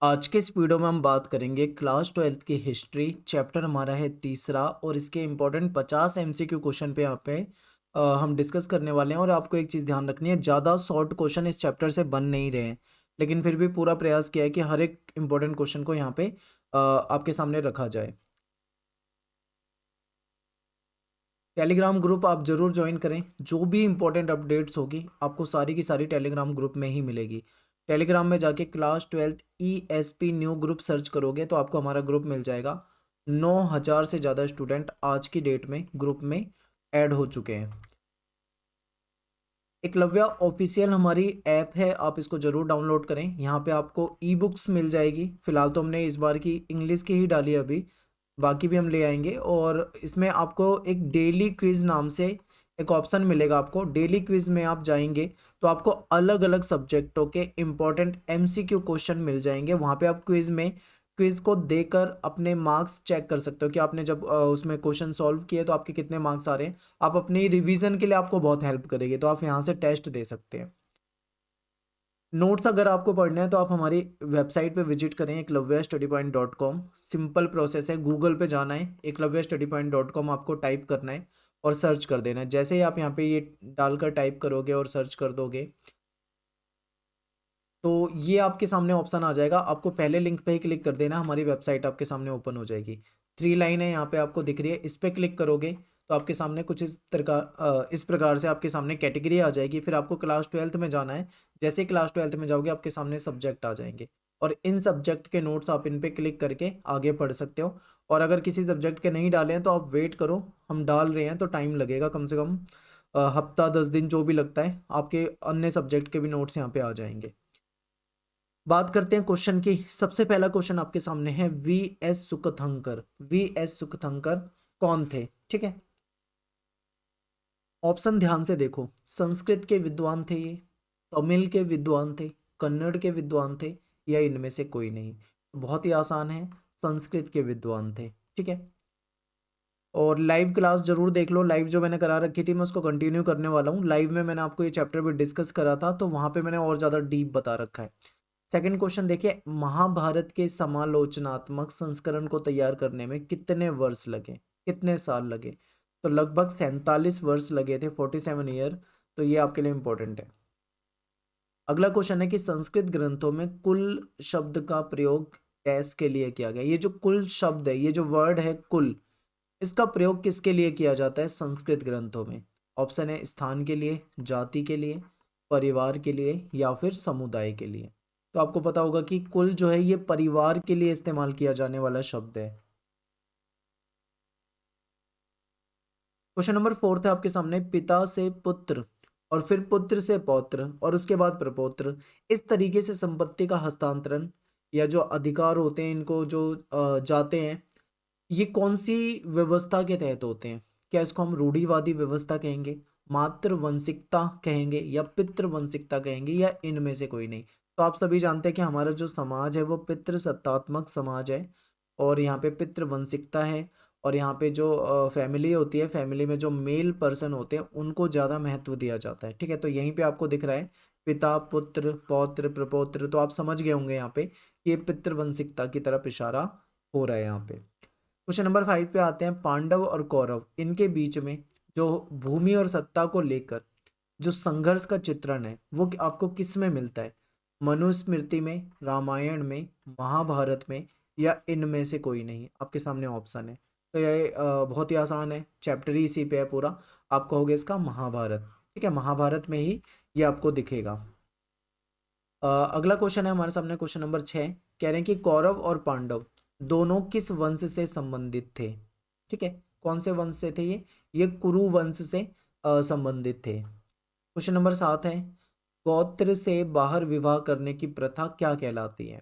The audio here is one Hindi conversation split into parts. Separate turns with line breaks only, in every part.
आज के इस वीडियो में हम बात करेंगे क्लास 12th की हिस्ट्री। चैप्टर हमारा है तीसरा और इसके इम्पोर्टेंट 50 एमसीक्यू क्वेश्चन पे यहाँ पे हम डिस्कस करने वाले हैं। और आपको एक चीज़ ध्यान रखनी है, ज़्यादा शॉर्ट क्वेश्चन इस चैप्टर से बन नहीं रहे हैं, लेकिन फिर भी पूरा प्रयास किया है कि हर एक इम्पोर्टेंट क्वेश्चन को यहाँ पे आपके सामने रखा जाए। टेलीग्राम ग्रुप आप जरूर ज्वाइन करें, जो भी इंपॉर्टेंट अपडेट्स होगी आपको सारी की सारी टेलीग्राम ग्रुप में ही मिलेगी। टेलीग्राम में जाके class 12th ESP new group search करोगे तो आपको हमारा ग्रुप मिल जाएगा। 9,000 से ज़्यादा स्टूडेंट आज की डेट में ग्रुप में ऐड हो चुके हैं। एकलव्या ऑफिशियल हमारी ऐप है, आप इसको जरूर डाउनलोड करें। यहाँ पे आपको ई बुक्स मिल जाएगी। फिलहाल तो हमने इस बार की इंग्लिश की ही डाली है अभी, बाकी भी हम ले आएंगे। और इसमें आपको एक डेली क्विज नाम से एक ऑप्शन मिलेगा। आपको डेली क्विज में आप जाएंगे तो आपको अलग अलग सब्जेक्टों के इम्पोर्टेंट MCQ क्वेश्चन मिल जाएंगे। वहाँ पे आप क्विज को देकर अपने मार्क्स चेक कर सकते हो कि आपने जब उसमें क्वेश्चन सॉल्व किए तो आपके कितने मार्क्स आ रहे हैं। आप अपनी रिवीजन के लिए आपको बहुत हेल्प करेगी, तो आप यहाँ से टेस्ट दे सकते हैं। नोट्स अगर आपको पढ़ने हैं तो आप हमारी वेबसाइट पे विजिट करें, eklavyastudypoint.com। सिंपल प्रोसेस है, गूगल पे जाना है, eklavyastudypoint.com आपको टाइप करना है और सर्च कर देना है। जैसे ही आप यहाँ पे ये डालकर टाइप करोगे और सर्च कर दोगे तो ये आपके सामने ऑप्शन आ जाएगा। आपको पहले लिंक पे ही क्लिक कर देना, हमारी वेबसाइट आपके सामने ओपन हो जाएगी। 3 लाइन है यहाँ पे आपको दिख रही है, इस पे क्लिक करोगे तो आपके सामने कुछ इस प्रकार से आपके सामने कैटेगरी आ जाएगी। फिर आपको क्लास 12th में जाना है। जैसे ही क्लास 12th में जाओगे आपके सामने सब्जेक्ट आ जाएंगे और इन सब्जेक्ट के नोट्स आप इन पे क्लिक करके आगे पढ़ सकते हो। और अगर किसी सब्जेक्ट के नहीं डाले हैं तो आप वेट करो, हम डाल रहे हैं तो टाइम लगेगा, कम से कम हफ्ता 10 दिन जो भी लगता है। आपके अन्य सब्जेक्ट के भी नोट्स यहाँ पे आ जाएंगे। बात करते हैं क्वेश्चन की। सबसे पहला क्वेश्चन आपके सामने है, VS सुकथंकर। VS सुकथंकर कौन थे? ठीक है, ऑप्शन ध्यान से देखो। संस्कृत के विद्वान थे ये, तमिल के विद्वान थे, कन्नड़ के विद्वान थे, या इनमें से कोई नहीं? बहुत ही आसान है, संस्कृत के विद्वान थे। ठीक है, और लाइव क्लास जरूर देख लो। लाइव जो मैंने करा रखी थी मैं उसको कंटिन्यू करने वाला हूँ। लाइव में मैंने आपको ये चैप्टर भी डिस्कस करा था तो वहां पे मैंने और ज़्यादा डीप बता रखा है। सेकंड क्वेश्चन देखिए, महाभारत के समालोचनात्मक संस्करण को तैयार करने में कितने वर्ष लगे, कितने साल लगे? तो लगभग 47 वर्ष लगे थे, 47 ईयर। तो ये आपके लिए इंपॉर्टेंट है। अगला क्वेश्चन है कि संस्कृत ग्रंथों में कुल शब्द का प्रयोग डैश के लिए किया गया। ये जो कुल शब्द है, ये जो वर्ड है कुल, इसका प्रयोग किसके लिए किया जाता है संस्कृत ग्रंथों में? ऑप्शन है स्थान के लिए, जाति के लिए, परिवार के लिए, या फिर समुदाय के लिए। तो आपको पता होगा कि कुल जो है ये परिवार के लिए इस्तेमाल किया जाने वाला शब्द है। क्वेश्चन नंबर 4 है आपके सामने, पिता से पुत्र और फिर पुत्र से पौत्र और उसके बाद प्रपौत्र, इस तरीके से संपत्ति का हस्तांतरण या जो अधिकार होते हैं इनको जो जाते हैं, ये कौन सी व्यवस्था के तहत होते हैं? क्या इसको हम रूढ़िवादी व्यवस्था कहेंगे, मातृवंशिकता कहेंगे, या पितृवंशिकता कहेंगे, या इनमें से कोई नहीं? तो आप सभी जानते हैं कि हमारा जो समाज है वो पितृसत्तात्मक समाज है और यहाँ पे पितृवंशिकता है। और यहाँ पे जो फैमिली होती है, फैमिली में जो मेल पर्सन होते हैं उनको ज़्यादा महत्व दिया जाता है। ठीक है, तो यहीं पे आपको दिख रहा है पिता, पुत्र, पौत्र, प्रपौत्र। तो आप समझ गए होंगे यहाँ पे ये पितृवंशिकता की तरफ इशारा हो रहा है यहाँ पे। क्वेश्चन नंबर 5 पे आते हैं, पांडव और कौरव इनके बीच में जो भूमि और सत्ता को लेकर जो संघर्ष का चित्रण है वो आपको किस में मिलता है? मनुस्मृति में, रामायण में, महाभारत में, या इनमें से कोई नहीं? आपके सामने ऑप्शन है। तो ये बहुत ही आसान है, चैप्टर ही इसी पे है पूरा। आप कहोगे इसका महाभारत। ठीक है, महाभारत में ही ये आपको दिखेगा। अगला क्वेश्चन है हमारे सामने, क्वेश्चन नंबर 6। कह रहे हैं कि कौरव और पांडव दोनों किस वंश से संबंधित थे? ठीक है, कौन से वंश से थे ये कुरु वंश से संबंधित थे। क्वेश्चन नंबर 7 है, गोत्र से बाहर विवाह करने की प्रथा क्या कहलाती है?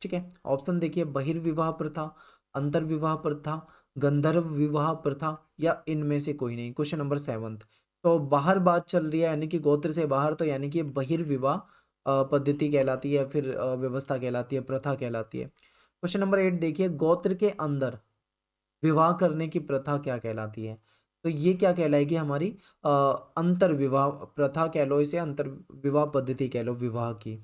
ठीक है, ऑप्शन देखिए, बहिर्विवाह प्रथा, अंतर्विवाह प्रथा, गंधर्व विवाह प्रथा, या इनमें से कोई नहीं? Question number 7। तो बाहर बात चल रही है यानी कि गोत्र से बाहर, तो यानी कि बहिर्विवाह पद्धति कहलाती है, फिर व्यवस्था कहलाती है, प्रथा कहलाती है। क्वेश्चन नंबर 8 देखिए, गोत्र के अंदर विवाह करने की प्रथा क्या कहलाती है? तो ये क्या कहलाएगी हमारी अंतर विवाह प्रथा कह लो, इसे अंतर विवाह पद्धति कह लो विवाह की।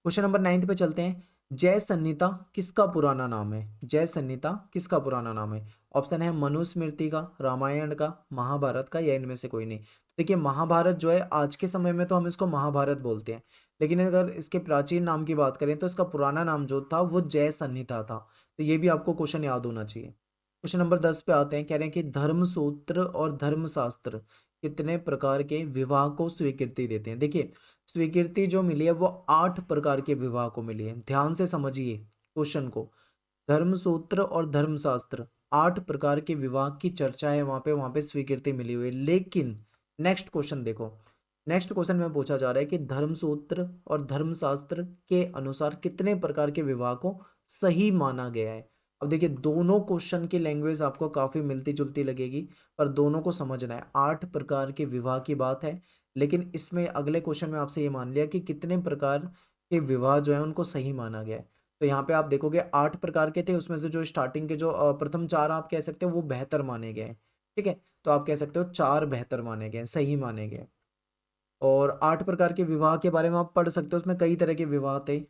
क्वेश्चन नंबर 9 पे चलते हैं। जय संहिता किसका पुराना नाम है? जय संहिता किसका पुराना नाम है? ऑप्शन है मनुस्मृति का, रामायण का, महाभारत का, या इनमें से कोई नहीं। देखिए महाभारत जो है आज के समय में तो हम इसको महाभारत बोलते हैं, लेकिन अगर इसके प्राचीन नाम की बात करें तो इसका पुराना नाम जो था वो जय संहिता था। तो ये भी आपको क्वेश्चन याद होना चाहिए। क्वेश्चन नंबर 10 पे आते हैं। कह रहे हैं कि धर्मसूत्र और धर्मशास्त्र कितने प्रकार के विवाह को स्वीकृति देते हैं? देखिए स्वीकृति जो मिली है वो 8 प्रकार के विवाह को मिली है। ध्यान से समझिए क्वेश्चन को। धर्मसूत्र और धर्मशास्त्र 8 प्रकार के विवाह की चर्चा है वहां पे स्वीकृति मिली हुई है। लेकिन नेक्स्ट क्वेश्चन देखो, नेक्स्ट क्वेश्चन में पूछा जा रहा है कि धर्मसूत्र और धर्मशास्त्र के अनुसार कितने प्रकार के विवाह को सही माना गया है? अब देखिए दोनों क्वेश्चन की लैंग्वेज आपको काफी मिलती जुलती लगेगी, पर दोनों को समझना है। 8 प्रकार के विवाह की बात है, लेकिन इसमें अगले क्वेश्चन में आपसे ये मान लिया कि कितने प्रकार के विवाह जो है उनको सही माना गया है। तो यहाँ पे आप देखोगे 8 प्रकार के थे, उसमें से जो स्टार्टिंग के जो प्रथम 4 आप कह सकते हो वो बेहतर माने गए हैं। ठीक है, तो आप कह सकते हो 4 बेहतर माने गए, सही माने गए। और 8 प्रकार के विवाह के बारे में आप पढ़ सकते हो, उसमें कई तरह के विवाह थे।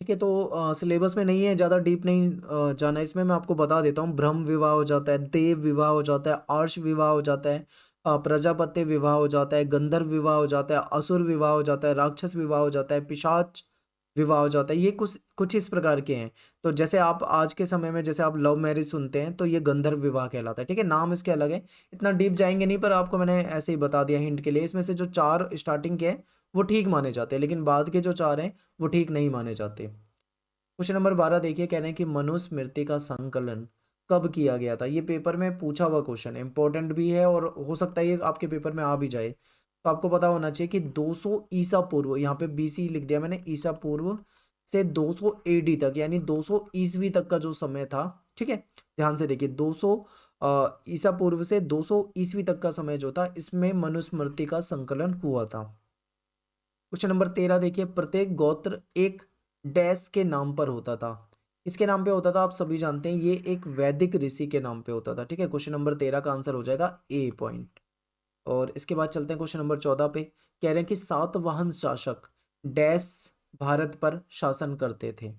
ठीक है, तो सिलेबस में नहीं है, ज़्यादा डीप नहीं जाना इसमें, मैं आपको बता देता हूँ। ब्रह्म विवाह हो जाता है, देव विवाह हो जाता है, अर्श विवाह हो जाता है, प्रजापत्य विवाह हो जाता है, गंधर्व विवाह हो जाता है, असुर विवाह हो जाता है, राक्षस विवाह हो जाता है, पिशाच विवाह हो जाता है। ये कुछ कुछ इस प्रकार के हैं। तो जैसे आप आज के समय में जैसे आप लव मैरिज सुनते हैं तो ये गंधर्व विवाह कहलाता है। ठीक है, नाम इसके अलग है, इतना डीप जाएंगे नहीं, पर आपको मैंने ऐसे ही बता दिया हिंट के लिए। इसमें से जो 4 स्टार्टिंग के हैं वो ठीक माने जाते हैं, लेकिन बाद के जो 4 हैं वो ठीक नहीं माने जाते। क्वेश्चन नंबर 12 देखिए, कह रहे हैं कि मनुस्मृति का संकलन कब किया गया था? ये पेपर में पूछा हुआ क्वेश्चन है, इंपॉर्टेंट भी है और हो सकता है ये आपके पेपर में आ भी जाए। तो आपको पता होना चाहिए कि 200 ईसा पूर्व, यहाँ पे बीसी लिख दिया मैंने, ईसा पूर्व से 200 एडी तक, यानी 200 ईसवी तक का जो समय था। ठीक है, ध्यान से देखिए 200 ईसा पूर्व से 200 ईसवी तक का समय जो था, इसमें मनुस्मृति का संकलन हुआ था। क्वेश्चन नंबर 13 देखिए, प्रत्येक गोत्र एक डैश के नाम पर होता था। किसके नाम पे होता था? आप सभी जानते हैं, ये एक वैदिक ऋषि के नाम पे होता था। ठीक है, क्वेश्चन नंबर 13 का आंसर हो जाएगा ए पॉइंट। और इसके बाद चलते हैं क्वेश्चन नंबर 14 पे। कह रहे हैं कि सातवाहन शासक डैश भारत पर शासन करते थे?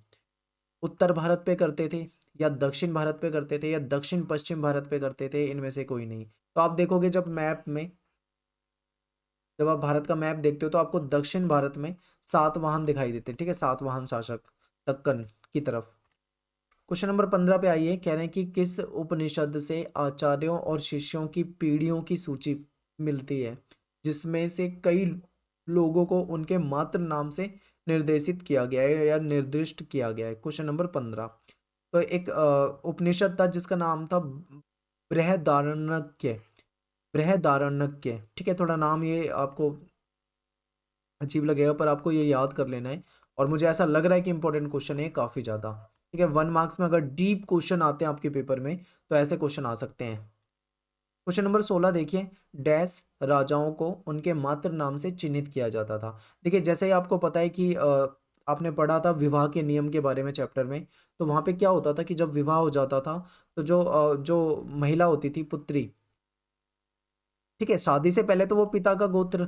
उत्तर भारत पे करते थे, या दक्षिण भारत पे करते थे, या दक्षिण पश्चिम भारत पे करते थे, इनमें से कोई नहीं। तो आप देखोगे जब मैप में, जब आप भारत का मैप देखते हो तो आपको दक्षिण भारत में सातवाहन दिखाई देते हैं। ठीक है, सातवाहन शासक दक्कन की तरफ। क्वेश्चन नंबर 15 पे आइए। कह रहे हैं कि किस उपनिषद से आचार्यों और शिष्यों की पीढ़ियों की सूची मिलती है, जिसमें से कई लोगों को उनके मात्र नाम से निर्देशित किया गया है या निर्दिष्ट किया गया है? Question number 15। तो एक उपनिषद था जिसका नाम था बृहदारण्यक। बृहदारण्यक। ठीक है, थोड़ा नाम ये आपको अजीब लगेगा, पर आपको ये याद कर लेना है। और मुझे ऐसा लग रहा है कि इंपॉर्टेंट क्वेश्चन है काफ़ी ज़्यादा। ठीक है, 1 मार्क्स में अगर डीप क्वेश्चन आते हैं आपके पेपर में तो ऐसे क्वेश्चन आ सकते हैं। क्वेश्चन नंबर 16 देखिए, डैश राजाओं को उनके मातृ नाम से चिन्हित किया जाता था? देखिए जैसे ही आपको पता है कि आपने पढ़ा था विवाह के नियम के बारे में चैप्टर में, तो वहाँ पे क्या होता था कि जब विवाह हो जाता था तो जो महिला होती थी पुत्री, ठीक है, शादी से पहले तो वो पिता का गोत्र,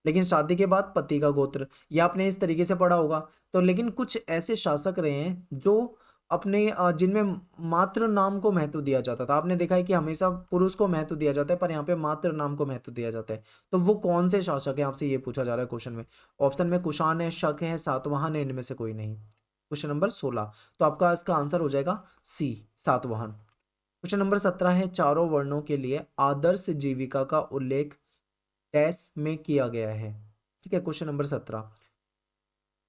लेकिन शादी के बाद पति का गोत्र, ये आपने इस तरीके से पढ़ा होगा। तो लेकिन कुछ ऐसे शासक रहे हैं जो अपने जिनमें मातृ नाम को महत्व दिया जाता था। आपने देखा है कि हमेशा पुरुष को महत्व दिया जाता है, पर यहाँ पे मातृ नाम को महत्व दिया जाता है। तो वो कौन से शासक हैं, आपसे ये पूछा जा रहा है क्वेश्चन में। ऑप्शन में कुषाण है, शक है, सातवाहन है, इनमें से कोई नहीं। क्वेश्चन नंबर 16, तो आपका इसका आंसर हो जाएगा सी, सातवाहन। क्वेश्चन नंबर 17 है, चारों वर्णों के लिए आदर्श जीविका का उल्लेख डैश में किया गया है? ठीक है, क्वेश्चन नंबर 17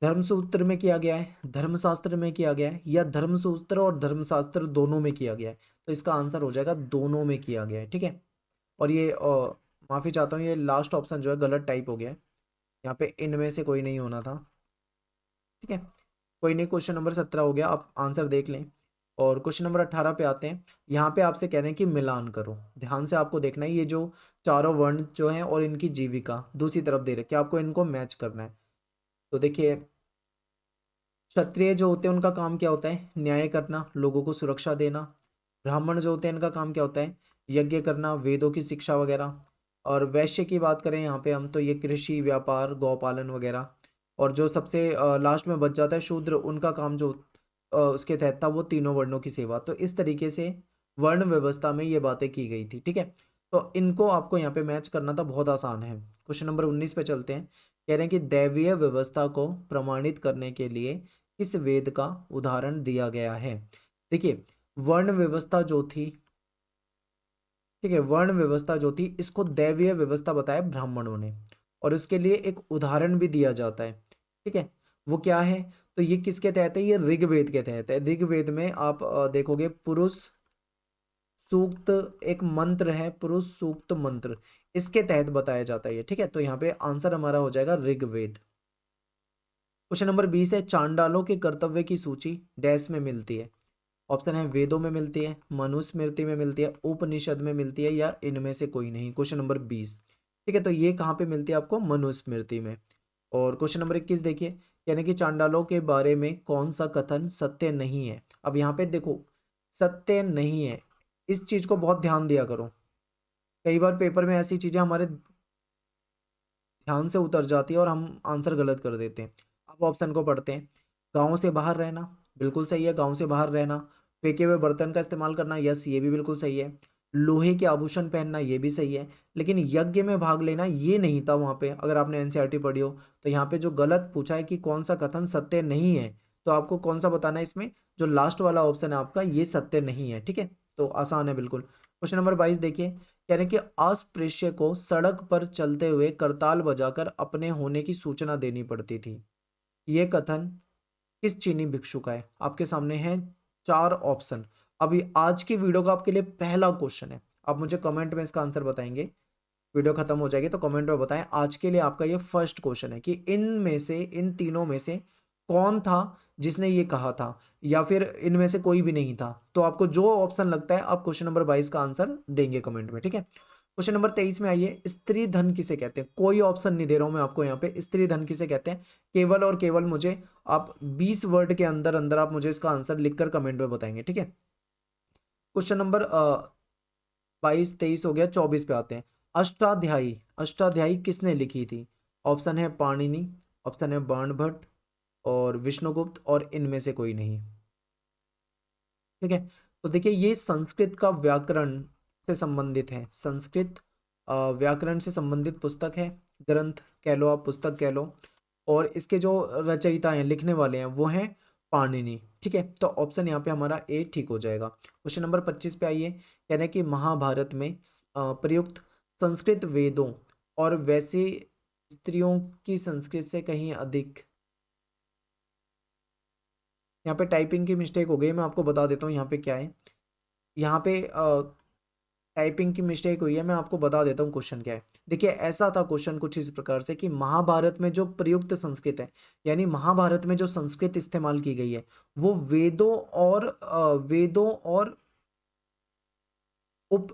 धर्मसूत्र में किया गया है, धर्मशास्त्र में किया गया है, या धर्मसूत्र और धर्मशास्त्र दोनों में किया गया है? तो इसका आंसर हो जाएगा दोनों में किया गया है। ठीक है, और ये माफी चाहता हूँ, ये लास्ट ऑप्शन जो है गलत टाइप हो गया है, यहाँ पे इनमें से कोई नहीं होना था। ठीक है, कोई नहीं, क्वेश्चन नंबर 17 हो गया, आप आंसर देख लें। और क्वेश्चन नंबर 18 पे आते हैं। यहाँ पे आपसे कह रहे हैं कि मिलान करो। ध्यान से आपको देखना है, ये जो चारों वर्ण जो हैं और इनकी जीविका दूसरी तरफ दे रखी है, आपको इनको मैच करना है। तो देखिए क्षत्रिय जो होते हैं उनका काम क्या होता है? न्याय करना, लोगों को सुरक्षा देना। ब्राह्मण जो होते हैं इनका काम क्या होता है? यज्ञ करना, वेदों की शिक्षा वगैरह। और वैश्य की बात करें यहाँ पे हम, तो ये कृषि, व्यापार, गौपालन वगैरह। और जो सबसे लास्ट में बच जाता है शूद्र, उनका काम जो उसके तहत था वो तीनों वर्णों की सेवा। तो इस तरीके से वर्ण व्यवस्था में ये बातें की गई थी। ठीक है, तो इनको आपको यहाँ पे मैच करना था, बहुत आसान है। क्वेश्चन नंबर 19 पे चलते हैं। कह रहे हैं कि दैवीय व्यवस्था को प्रमाणित करने के लिए किस वेद का उदाहरण दिया गया है। देखिए, वर्ण व्यवस्था जो थी, ठीक है, वर्ण व्यवस्था जो थी इसको दैवीय व्यवस्था बताया ब्राह्मणों ने, और उसके लिए एक उदाहरण भी दिया जाता है। ठीक है, वो क्या है, तो ये किसके तहत है, ये ऋग्वेद के तहत है। ऋग्वेद में आप देखोगे पुरुष सूक्त, एक मंत्र है पुरुष सूक्त मंत्र, इसके तहत बताया जाता है ये। ठीक है, तो यहाँ पे आंसर हमारा हो जाएगा ऋग्वेद। क्वेश्चन नंबर 20 है, चांडालों के कर्तव्य की सूची डैश में मिलती है। ऑप्शन है वेदों में मिलती है, मनुस्मृति में मिलती है, उपनिषद में मिलती है, या इनमें से कोई नहीं। Question number 20। ठीक है, तो ये कहाँ पे मिलती है आपको, मनुस्मृति में। और क्वेश्चन नंबर 21 देखिए, यानी कि चांडालों के बारे में कौन सा कथन सत्य नहीं है। अब यहाँ पे देखो, सत्य नहीं है, इस चीज को बहुत ध्यान दिया करो। कई बार पेपर में ऐसी चीजें हमारे ध्यान से उतर जाती है और हम आंसर गलत कर देते हैं। अब ऑप्शन को पढ़ते हैं। गाँव से बाहर रहना, बिल्कुल सही है, गाँव से बाहर रहना। फेंके हुए बर्तन का इस्तेमाल करना, यस ये भी बिल्कुल सही है। लोहे के आभूषण पहनना, ये भी सही है। लेकिन यज्ञ में भाग लेना ये नहीं था वहाँ पे, अगर आपने एनसीईआरटी पढ़ी हो तो। यहाँ पे जो गलत पूछा है कि कौन सा कथन सत्य नहीं है, तो आपको कौन सा बताना है इसमें, जो लास्ट वाला ऑप्शन है आपका ये सत्य नहीं है। ठीक है, तो आसान है बिल्कुल। क्वेश्चन नंबर 22 देखिए, यानी कि अस्पृश्य को सड़क पर चलते हुए करताल बजाकर अपने होने की सूचना देनी पड़ती थी। यह कथन किस चीनी भिक्षु का है। आपके सामने है 4 ऑप्शन। अभी आज की वीडियो का आपके लिए पहला क्वेश्चन है, आप मुझे कमेंट में इसका आंसर बताएंगे। वीडियो खत्म हो जाएगी तो कमेंट में बताएं। आज के लिए आपका ये फर्स्ट क्वेश्चन है कि इनमें से, इन तीनों में से कौन था जिसने ये कहा था, या फिर इनमें से कोई भी नहीं था। तो आपको जो ऑप्शन लगता है आप क्वेश्चन नंबर 22 का आंसर देंगे कमेंट में। ठीक है, क्वेश्चन नंबर 23 में आइए, स्त्री धन किसे कहते हैं। कोई ऑप्शन नहीं दे रहा हूं मैं आपको यहाँ पे, स्त्री धन किसे कहते हैं, केवल और केवल मुझे आप 20 वर्ड के अंदर अंदर आप मुझे इसका आंसर लिखकर कमेंट में बताएंगे। ठीक है, क्वेश्चन नंबर 22 23 हो गया, 24 पे आते हैं। अष्टाध्यायी, अष्टाध्यायी किसने लिखी थी। ऑप्शन है पाणिनि, ऑप्शन है बाणभट्ट, और विष्णुगुप्त, और इनमें से कोई नहीं। ठीक है, तो देखिए ये संस्कृत का व्याकरण से संबंधित है, संस्कृत व्याकरण से संबंधित पुस्तक है, ग्रंथ कह लो आप, पुस्तक कह लो। और इसके जो रचयिता हैं, लिखने वाले हैं, वो हैं पाणिनि। ठीक है, तो ऑप्शन यहाँ पे हमारा ए ठीक हो जाएगा। क्वेश्चन नंबर 25 पे आइए, कह रहे हैं कि महाभारत में प्रयुक्त संस्कृत वेदों और वैसे स्त्रियों की संस्कृत से कहीं अधिक। यहाँ पे टाइपिंग की मिस्टेक हो गई, मैं आपको बता देता हूँ यहाँ पे क्या है। यहाँ पे टाइपिंग की मिस्टेक हुई है, मैं आपको बता देता हूँ क्वेश्चन क्या है। देखिए ऐसा था क्वेश्चन कुछ इस प्रकार से कि महाभारत में जो प्रयुक्त संस्कृत है, यानी महाभारत में जो संस्कृत इस्तेमाल की गई है, वो वेदों और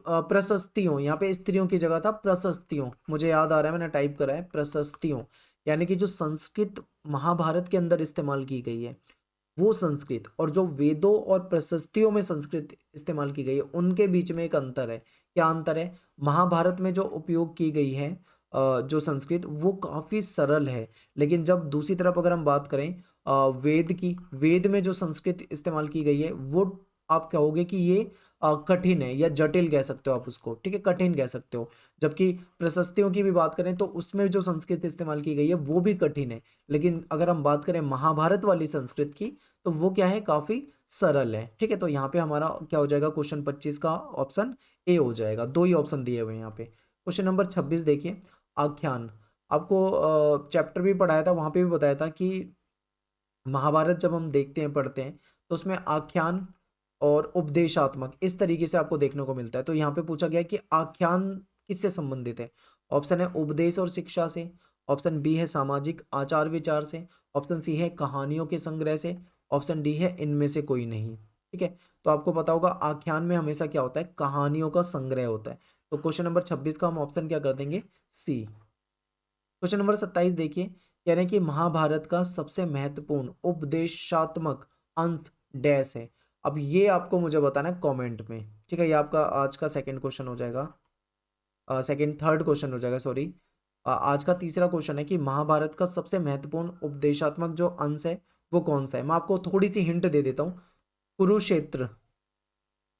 प्रशस्तियों, यहाँ पे स्त्रियों की जगह था प्रशस्तियों, मुझे याद आ रहा है मैंने टाइप करा है प्रशस्तियों। यानी कि जो संस्कृत महाभारत के अंदर इस्तेमाल की गई है वो संस्कृत, और जो वेदों और प्रशस्तियों में संस्कृत इस्तेमाल की गई है उनके बीच में एक अंतर है। क्या अंतर है, महाभारत में जो उपयोग की गई है जो संस्कृत, वो काफी सरल है। लेकिन जब दूसरी तरफ अगर हम बात करें वेद की, वेद में जो संस्कृत इस्तेमाल की गई है वो आप कहोगे कि ये कठिन है, या जटिल कह सकते हो आप उसको। ठीक है, कठिन कह सकते हो। जबकि प्रशस्तियों की भी बात करें तो उसमें जो संस्कृत इस्तेमाल की गई है वो भी कठिन है। लेकिन अगर हम बात करें महाभारत वाली संस्कृत की, तो वो क्या है, काफी सरल है। ठीक है, तो यहाँ पे हमारा क्या हो जाएगा, क्वेश्चन 25 का ऑप्शन ए हो जाएगा। दो ही ऑप्शन दिए हुए हैं यहाँ पे। क्वेश्चन नंबर 26 देखिए, आख्यान। आपको चैप्टर भी पढ़ाया था, वहां पे भी बताया था कि महाभारत जब हम देखते हैं पढ़ते हैं तो उसमें आख्यान और उपदेशात्मक इस तरीके से आपको देखने को मिलता है। तो यहाँ पे पूछा गया कि आख्यान किससे संबंधित है। ऑप्शन है उपदेश और शिक्षा से, ऑप्शन बी है सामाजिक आचार विचार से, ऑप्शन सी है कहानियों के संग्रह से, ऑप्शन डी है इनमें से कोई नहीं। ठीक है, तो आपको पता होगा आख्यान में हमेशा क्या होता है, कहानियों का संग्रह होता है। तो क्वेश्चन नंबर 26 का हम ऑप्शन क्या कर देंगे, सी। क्वेश्चन नंबर 27 देखिए, कह रहे हैं कि महाभारत का सबसे महत्वपूर्ण उपदेशात्मक अंश डैश है। अब ये आपको मुझे बताना है कमेंट में। ठीक है, ये आपका आज का सेकंड क्वेश्चन हो जाएगा, सेकंड थर्ड क्वेश्चन हो जाएगा, सॉरी। आज का तीसरा क्वेश्चन है कि महाभारत का सबसे महत्वपूर्ण उपदेशात्मक जो अंश है वो कौन सा है। मैं आपको थोड़ी सी हिंट दे देता हूँ। कुरुक्षेत्र।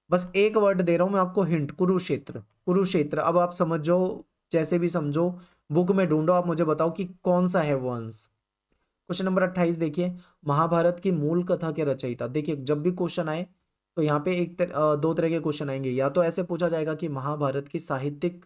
बस एक वर्ड दे रहा हूं मैं आपको हिंट, कुरुक्षेत्र। कुरुक्षेत्र। अब आप समझो, जैसे भी समझो, बुक में ढूंढो, आप मुझे बताओ कि कौन सा है वो अंश। क्वेश्चन नंबर 28 देखिए, महाभारत की मूल कथा के रचयिता। देखिए जब भी क्वेश्चन आए तो यहाँ पे दो तरह के क्वेश्चन आएंगे। या तो ऐसे पूछा जाएगा कि महाभारत की साहित्यिक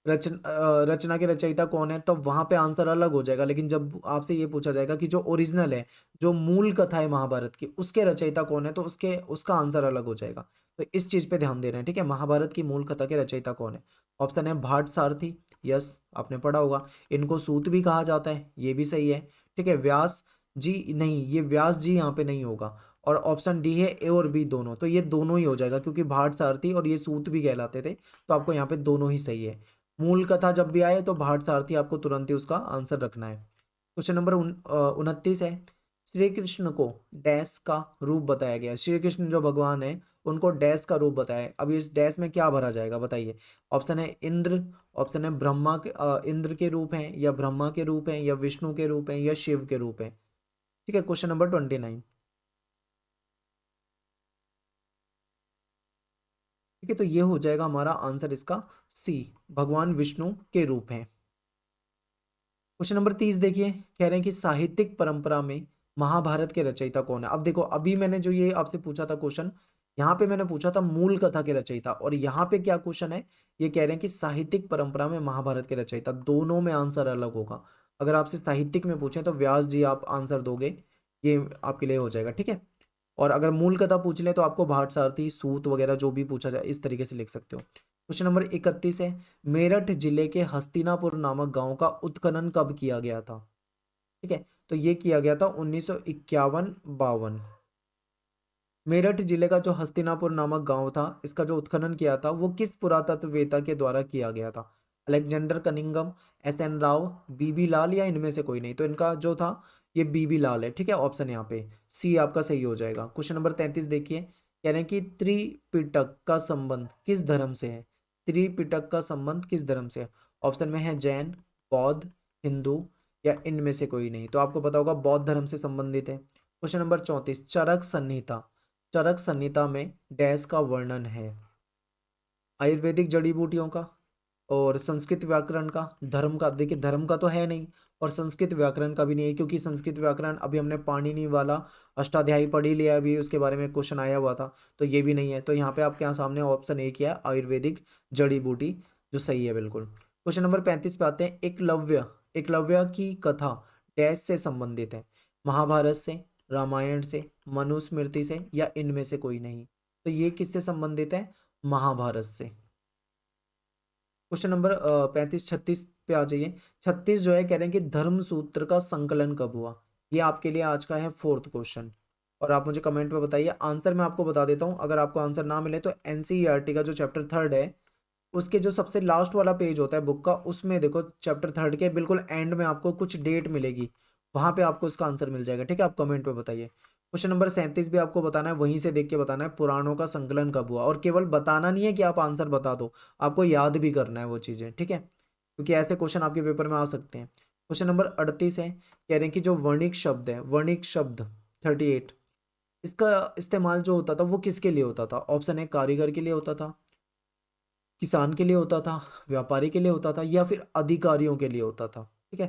रचना के रचयिता कौन है, तब वहां पे आंसर अलग हो जाएगा। लेकिन जब आपसे ये पूछा जाएगा कि जो ओरिजिनल है, जो मूल कथा है महाभारत की, उसके रचयिता कौन है, तो उसका आंसर अलग हो जाएगा। तो इस चीज पे ध्यान दे रहे हैं, ठीक है। महाभारत की मूल कथा के रचयिता कौन है? ऑप्शन है भाट सारथी। यस, आपने पढ़ा होगा। इनको सूत भी कहा जाता है, ये भी सही है। ठीक है। व्यास जी नहीं, ये व्यास जी यहाँ पे नहीं होगा। और ऑप्शन डी है ए और बी दोनों, तो ये दोनों ही हो जाएगा, क्योंकि भाट सारथी और ये सूत भी कहलाते थे। तो आपको यहाँ पे दोनों ही सही है। मूल कथा जब भी आए तो भाट सारथी, आपको तुरंत ही उसका आंसर रखना है। क्वेश्चन नंबर 29 है, श्री कृष्ण को डैश का रूप बताया गया। श्री कृष्ण जो भगवान है, उनको डैश का रूप बताया है। अब इस डैश में क्या भरा जाएगा बताइए। ऑप्शन है इंद्र, ऑप्शन है ब्रह्मा के, इंद्र के रूप हैं, या ब्रह्मा के रूप हैं, या विष्णु के रूप हैं, या शिव के रूप हैं। ठीक है। Question number 29। ठीक है, तो ये हो जाएगा हमारा आंसर इसका सी, भगवान विष्णु के रूप हैं। क्वेश्चन नंबर 30 देखिए, कह रहे हैं कि साहित्यिक परंपरा में महाभारत के रचयिता कौन है। अब देखो, अभी मैंने जो ये आपसे पूछा था क्वेश्चन, यहाँ पे मैंने पूछा था मूल कथा के रचयिता, और यहाँ पे क्या क्वेश्चन है, ये कह रहे हैं कि साहित्यिक परंपरा में महाभारत के रचयिता। दोनों में आंसर अलग होगा। अगर आपसे साहित्यिक में पूछे तो व्यास जी आप आंसर दोगे, ये आपके लिए हो जाएगा। ठीक है। और अगर मूल कथा पूछ ले तो आपको भाट सारथी, सूत वगैरह जो भी पूछा जाए, इस तरीके से लिख सकते हो। क्वेश्चन नंबर 31 है, मेरठ जिले के हस्तिनापुर नामक गांव का उत्खनन कब किया गया था? ठीक है, तो ये किया गया था 1951-52। मेरठ जिले का जो हस्तिनापुर नामक गांव था, इसका जो उत्खनन किया था वो किस पुरातत्ववेत्ता के द्वारा किया गया था? Alexander Cunningham, S N Rao, B B, Lal इनमें से कोई नहीं। तो इनका जो था ये बीबी लाल है। ठीक है। ऑप्शन यहाँ पे सी आपका सही हो जाएगा। क्वेश्चन नंबर 33 देखिए, कह रहे हैं कि त्रिपिटक का संबंध किस धर्म से है? त्रिपिटक का संबंध किस धर्म से है? ऑप्शन में है जैन, बौद्ध, हिंदू, या इनमें से कोई नहीं। तो आपको पता होगा बौद्ध धर्म से संबंधित है। क्वेश्चन नंबर 34, चरक संहिता। चरक संहिता में डैश का वर्णन है? आयुर्वेदिक जड़ी बूटियों का, और संस्कृत व्याकरण का, धर्म का। देखिए धर्म का तो है नहीं, और संस्कृत व्याकरण का भी नहीं है, क्योंकि संस्कृत व्याकरण अभी हमने पाणिनि वाला अष्टाध्यायी पढ़ ही लिया, अभी उसके बारे में क्वेश्चन आया हुआ था। तो ये भी नहीं है। तो यहाँ पे आपके यहाँ सामने ऑप्शन ए किया है, आयुर्वेदिक जड़ी बूटी, जो सही है बिल्कुल। क्वेश्चन नंबर 35 पे आते हैं, एकलव्य। एकलव्य की कथा डैश से संबंधित है? महाभारत से, रामायण से, मनुस्मृति से, या इनमें से कोई नहीं। तो ये किससे संबंधित है? महाभारत से। क्वेश्चन नंबर 35-36 पे आ जाइए। 36 जो है, कह रहे हैं कि धर्म सूत्र का संकलन कब हुआ? ये आपके लिए आज का है फोर्थ क्वेश्चन। और आप मुझे कमेंट में बताइए। आंसर मैं आपको बता देता हूँ, अगर आपको आंसर ना मिले तो एनसीईआरटी का जो चैप्टर 3 है, उसके जो सबसे लास्ट वाला पेज होता है बुक का, उसमें देखो चैप्टर 3 के बिल्कुल एंड में आपको कुछ डेट मिलेगी, वहां पे आपको इसका आंसर मिल जाएगा। ठीक है, आप कमेंट पे बताइए। क्वेश्चन नंबर 37 भी आपको बताना है, वहीं से देख के बताना है, पुराणों का संकलन कब हुआ। और केवल बताना नहीं है कि आप आंसर बता दो, आपको याद भी करना है वो चीजें। ठीक है, क्योंकि ऐसे क्वेश्चन आपके पेपर में आ सकते हैं। क्वेश्चन नंबर 38 है, कह रहे हैं कि जो वर्णिक शब्द है, वर्णिक शब्द 38, इसका इस्तेमाल जो होता था वो किसके लिए होता था? ऑप्शन है कारीगर के लिए होता था, किसान के लिए होता था, व्यापारी के लिए होता था, या फिर अधिकारियों के लिए होता था। ठीक है,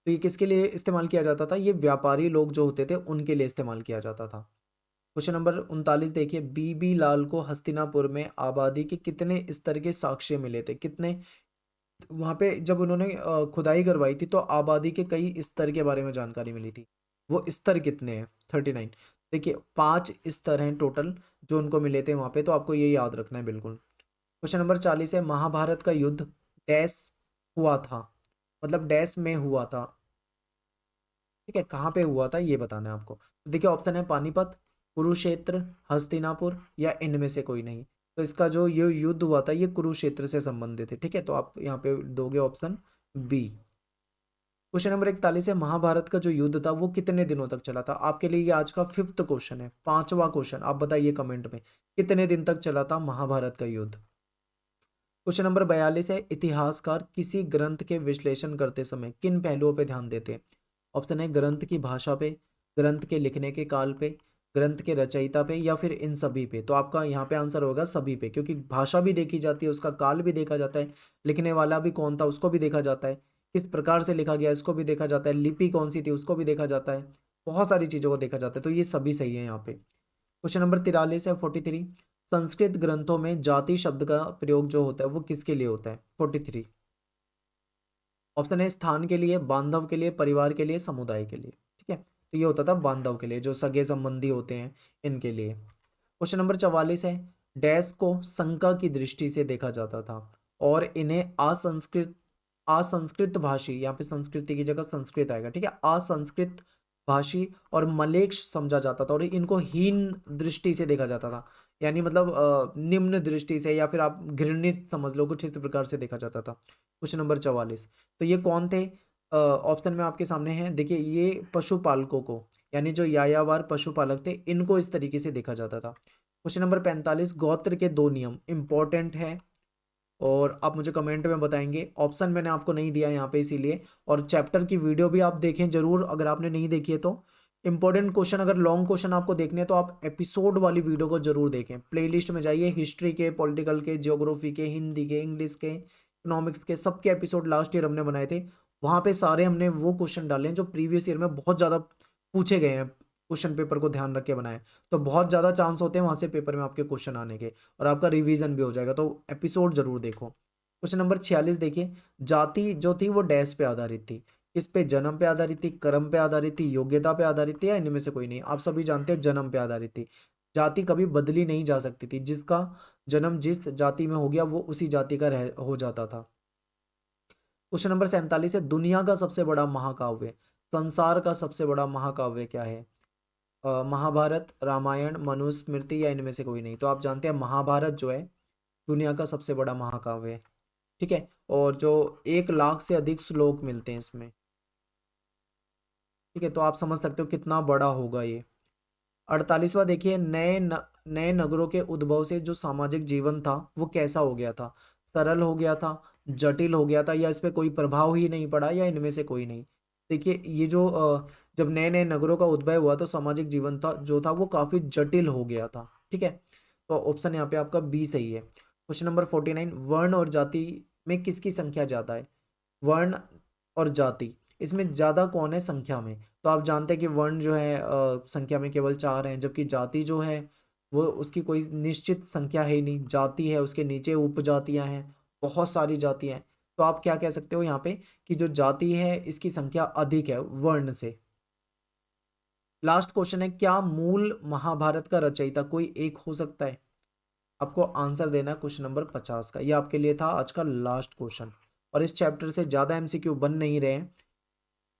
तो ये किसके लिए इस्तेमाल किया जाता था? ये व्यापारी लोग जो होते थे उनके लिए इस्तेमाल किया जाता था। क्वेश्चन नंबर 39 देखिए, बीबी लाल को हस्तिनापुर में आबादी के कितने स्तर के साक्ष्य मिले थे? कितने, वहां पे जब उन्होंने खुदाई करवाई थी तो आबादी के कई स्तर के बारे में जानकारी मिली थी। वो स्तर कितने हैं? 39। देखिए 5 स्तर हैं टोटल जो उनको मिले थे वहां पे, तो आपको ये याद रखना है बिल्कुल। क्वेश्चन नंबर 40 है, महाभारत का युद्ध डैश हुआ था, मतलब डैश में हुआ था। ठीक है, कहाँ पे हुआ था ये बताना है आपको। तो देखिए ऑप्शन है पानीपत, कुरुक्षेत्र, हस्तिनापुर, या इनमें से कोई नहीं। तो इसका जो ये युद्ध हुआ था ये कुरुक्षेत्र से संबंधित है। ठीक है, तो आप यहाँ पे दोगे ऑप्शन बी। क्वेश्चन नंबर 41 है, महाभारत का जो युद्ध था वो कितने दिनों तक चला था? आपके लिए ये आज का फिफ्थ क्वेश्चन है, पांचवा क्वेश्चन। आप बताइए कमेंट में, कितने दिन तक चला था महाभारत का युद्ध? क्वेश्चन नंबर 42 है, इतिहासकार किसी ग्रंथ के विश्लेषण करते समय किन पहलुओं पे ध्यान देते हैं? ऑप्शन है ग्रंथ की भाषा पे, ग्रंथ के लिखने के काल पे, ग्रंथ के रचयिता पे, या फिर इन सभी पे। तो आपका यहाँ पे आंसर होगा सभी पे, क्योंकि भाषा भी देखी जाती है, उसका काल भी देखा जाता है, लिखने वाला भी कौन था उसको भी देखा जाता है, किस प्रकार से लिखा गया इसको भी देखा जाता है, लिपि कौन सी थी उसको भी देखा जाता है, बहुत सारी चीज़ों को देखा जाता है। तो ये सभी सही है यहाँ पे। क्वेश्चन नंबर 43 है 43, संस्कृत ग्रंथों में जाति शब्द का प्रयोग जो होता है वो किसके लिए होता है? 43। ऑप्शन है स्थान के लिए, बांधव के लिए, परिवार के लिए, समुदाय के लिए। ठीक है, तो ये होता था बांधव के लिए, जो सगे संबंधी होते हैं इनके लिए। क्वेश्चन नंबर 44 है, डैश को शंका की दृष्टि से देखा जाता था और इन्हें असंस्कृत असंस्कृत भाषी, यहाँ पे संस्कृति की जगह संस्कृत आएगा, ठीक है, असंस्कृत भाषी और मलेच्छ समझा जाता था और इनको हीन दृष्टि से देखा जाता था, यानी मतलब निम्न दृष्टि से, या फिर आप घृणित समझ लो, कुछ इस प्रकार से देखा जाता था। क्वेश्चन नंबर 44, तो ये कौन थे? ऑप्शन में आपके सामने है, देखिए, ये पशुपालकों को, यानी जो यायावार पशुपालक थे इनको इस तरीके से देखा जाता था। क्वेश्चन नंबर 45, गोत्र के दो नियम इंपॉर्टेंट है और आप मुझे कमेंट में बताएंगे। ऑप्शन मैंने आपको नहीं दिया यहाँ पे इसीलिए, और चैप्टर की वीडियो भी आप देखें जरूर अगर आपने नहीं देखी है तो। इंपॉर्टेंट क्वेश्चन, अगर लॉन्ग क्वेश्चन आपको देखने हैं तो आप एपिसोड वाली वीडियो को जरूर देखें। प्लेलिस्ट में जाइए, हिस्ट्री के, पॉलिटिकल के, ज्योग्राफी के, हिंदी के, इंग्लिश के, इकोनॉमिक्स के, सबके एपिसोड लास्ट ईयर हमने बनाए थे। वहाँ पे सारे हमने वो क्वेश्चन डाले हैं जो प्रीवियस ईयर में बहुत ज़्यादा पूछे गए हैं, क्वेश्चन पेपर को ध्यान रख के बनाए। तो बहुत ज़्यादा चांस होते हैं वहाँ से पेपर में आपके क्वेश्चन आने के, और आपका रिवीजन भी हो जाएगा, तो एपिसोड जरूर देखो। क्वेश्चन नंबर 46 देखिए, जाति जो थी वो डैश पे आधारित थी, किस पे? जन्म पे आधारित थी, कर्म पे आधारित थी, योग्यता पे आधारित थी, या इनमें से कोई नहीं? आप सभी जानते हैं जन्म पे आधारित थी। जाति कभी बदली नहीं जा सकती थी, जिसका जन्म जिस जाति में हो गया वो उसी जाति का रह हो जाता था। क्वेश्चन नंबर 47 है, दुनिया का सबसे बड़ा महाकाव्य, संसार का सबसे बड़ा महाकाव्य क्या है? महाभारत, रामायण, मनुस्मृति, या इनमें से कोई नहीं? तो आप जानते हैं महाभारत जो है दुनिया का सबसे बड़ा महाकाव्य है, ठीक है, और जो 1 लाख से अधिक श्लोक मिलते हैं इसमें, ठीक है, तो आप समझ सकते हो कितना बड़ा होगा ये। 48वां देखिए, नए नगरों के उद्भव से जो सामाजिक जीवन था वो कैसा हो गया था? सरल हो गया था, जटिल हो गया था, या इस पे कोई प्रभाव ही नहीं पड़ा, या इनमें से कोई नहीं? देखिए, ये जो जब नए नए नगरों का उद्भव हुआ तो सामाजिक जीवन था जो था वो काफी जटिल हो गया था, ठीक है, तो ऑप्शन यहाँ पे आपका बी सही है। क्वेश्चन नंबर 49, वर्ण और जाति में किसकी संख्या ज्यादा है? वर्ण और जाति, इसमें ज्यादा कौन है संख्या में? तो आप जानते हैं कि वर्ण जो है संख्या में केवल 4 हैं, जबकि जाति जो है वो उसकी कोई निश्चित संख्या है ही नहीं। जाति है, उसके नीचे उपजातियां हैं, बहुत सारी जातियां हैं। तो आप क्या कह सकते हो यहाँ पे कि जो जाति है इसकी संख्या अधिक है वर्ण से। लास्ट क्वेश्चन है, क्या मूल महाभारत का रचयिता कोई एक हो सकता है? आपको आंसर देना है क्वेश्चन नंबर 50 का। ये आपके लिए था आज का लास्ट क्वेश्चन, और इस चैप्टर से ज्यादा एमसीक्यू बन नहीं रहे हैं,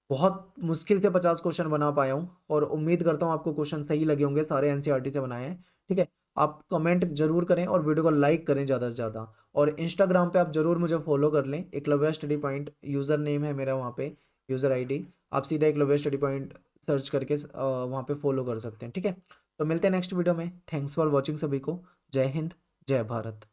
बहुत मुश्किल से 50 क्वेश्चन बना पाया हूँ, और उम्मीद करता हूँ आपको क्वेश्चन सही लगे होंगे, सारे एनसीईआरटी से बनाए हैं, ठीक है। आप कमेंट जरूर करें और वीडियो को लाइक करें ज़्यादा से ज़्यादा, और इंस्टाग्राम पे आप जरूर मुझे फॉलो कर लें, Eklavya study point user name है मेरा वहाँ पे, यूज़र आईडी। आप सीधा एकलव्य स्टडी पॉइंट सर्च करके वहाँ पे फॉलो कर सकते हैं, ठीक है। तो मिलते हैं नेक्स्ट वीडियो में। थैंक्स फॉर वॉचिंग सभी को। जय हिंद, जय भारत।